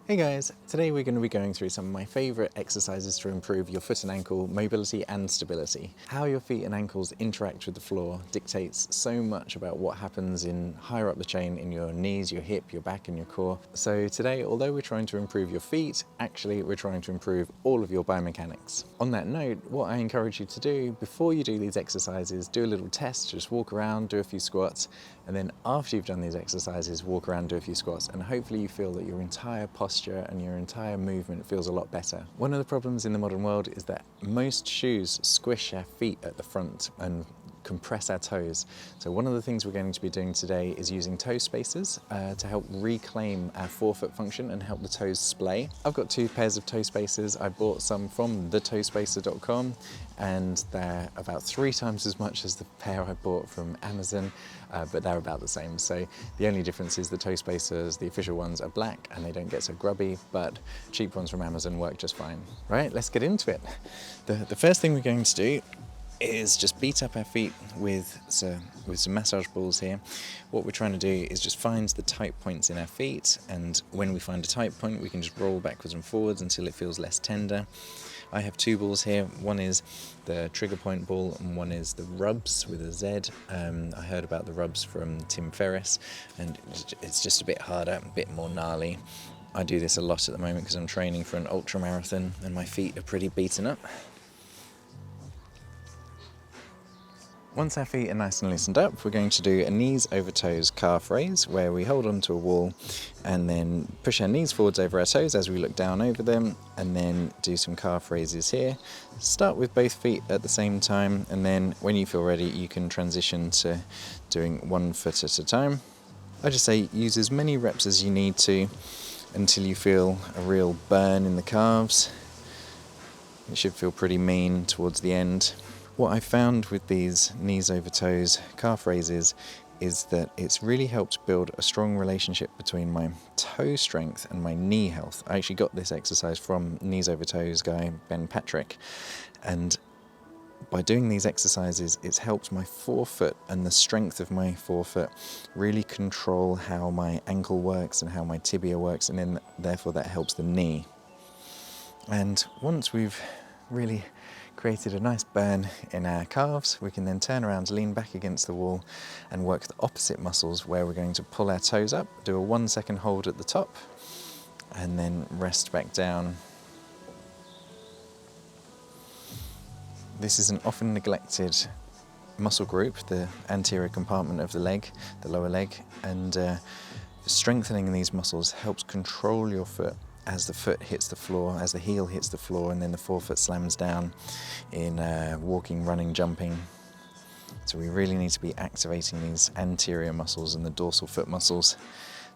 Hey guys, today we're going to be going through some of my favourite exercises to improve your foot and ankle mobility and stability. How your feet and ankles interact with the floor dictates so much about what happens in higher up the chain in your knees, your hip, your back and your core. So today, although we're trying to improve your feet, actually we're trying to improve all of your biomechanics. On that note, what I encourage you to do before you do these exercises, do a little test, just walk around, do a few squats, and then after you've done these exercises, walk around, do a few squats, and hopefully you feel that your entire posture and your entire movement feels a lot better. One of the problems in the modern world is that most shoes squish our feet at the front and compress our toes. So one of the things we're going to be doing today is using toe spacers to help reclaim our forefoot function and help the toes splay. I've got 2 pairs of toe spacers. I bought some from thetospacer.com and they're about 3 times as much as the pair I bought from Amazon, but they're about the same. So the only difference is the toe spacers, the official ones, are black and they don't get so grubby, but cheap ones from Amazon work just fine. Right, let's get into it. The first thing we're going to do is just beat up our feet with some massage balls here. What we're trying to do is just find the tight points in our feet, and when we find a tight point we can just roll backwards and forwards until it feels less tender. I have 2 balls here. One is the trigger point ball and one is the rubs with a Z. I heard about the rubs from Tim Ferriss and it's just a bit harder, a bit more gnarly. I do this a lot at the moment because I'm training for an ultra marathon and my feet are pretty beaten up. Once our feet are nice and loosened up, we're going to do a knees over toes calf raise where we hold onto a wall and then push our knees forwards over our toes as we look down over them, and then do some calf raises here. Start with both feet at the same time, and then when you feel ready you can transition to doing 1 foot at a time. I just say use as many reps as you need to until you feel a real burn in the calves. It should feel pretty mean towards the end. What I found with these knees over toes calf raises is that it's really helped build a strong relationship between my toe strength and my knee health. I actually got this exercise from knees over toes guy Ben Patrick, and by doing these exercises it's helped my forefoot and the strength of my forefoot really control how my ankle works and how my tibia works, and then therefore that helps the knee. And once we've really created a nice burn in our calves, we can then turn around, lean back against the wall and work the opposite muscles where we're going to pull our toes up, do a 1 second hold at the top and then rest back down. This is an often neglected muscle group, the anterior compartment of the leg, the lower leg, and strengthening these muscles helps control your foot as the foot hits the floor, as the heel hits the floor, and then the forefoot slams down in walking, running, jumping. So we really need to be activating these anterior muscles and the dorsal foot muscles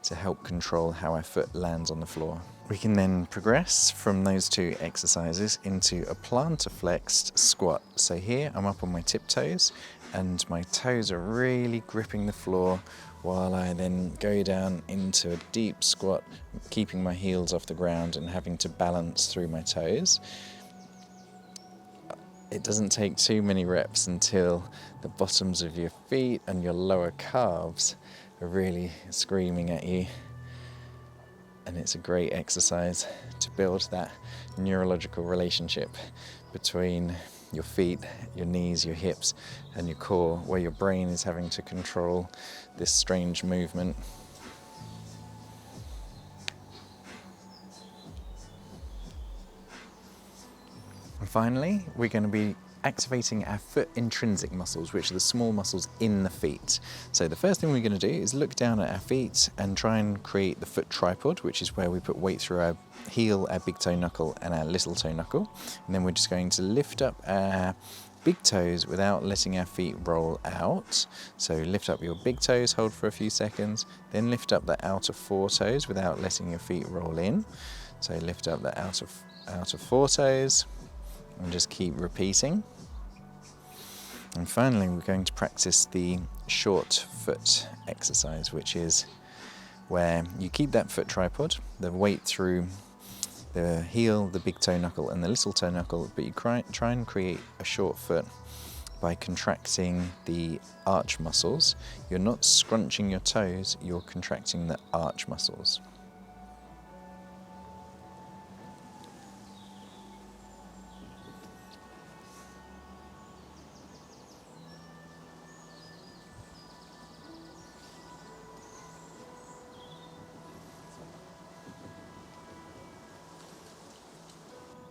to help control how our foot lands on the floor. We can then progress from those 2 exercises into a plantar flexed squat. So here I'm up on my tiptoes and my toes are really gripping the floor while I then go down into a deep squat, keeping my heels off the ground and having to balance through my toes. It doesn't take too many reps until the bottoms of your feet and your lower calves are really screaming at you. And it's a great exercise to build that neurological relationship between your feet, your knees, your hips and your core, where your brain is having to control this strange movement. And finally, we're going to be activating our foot intrinsic muscles, which are the small muscles in the feet. So the first thing we're going to do is look down at our feet and try and create the foot tripod, which is where we put weight through our heel, our big toe knuckle and our little toe knuckle. And then we're just going to lift up our big toes without letting our feet roll out. So lift up your big toes, hold for a few seconds, then lift up the outer 4 toes without letting your feet roll in. So lift up the outer 4 toes and just keep repeating. And finally we're going to practice the short foot exercise, which is where you keep that foot tripod, the weight through the heel, the big toe knuckle and the little toe knuckle, but you try and create a short foot by contracting the arch muscles. You're not scrunching your toes, you're contracting the arch muscles.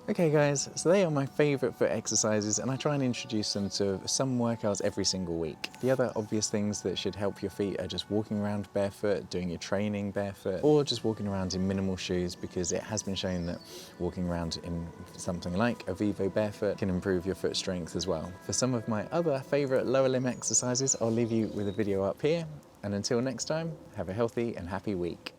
Okay guys, so they are my favourite foot exercises and I try and introduce them to some workouts every single week. The other obvious things that should help your feet are just walking around barefoot, doing your training barefoot, or just walking around in minimal shoes, because it has been shown that walking around in something like a Vivo barefoot can improve your foot strength as well. For some of my other favourite lower limb exercises, I'll leave you with a video up here. And until next time, have a healthy and happy week.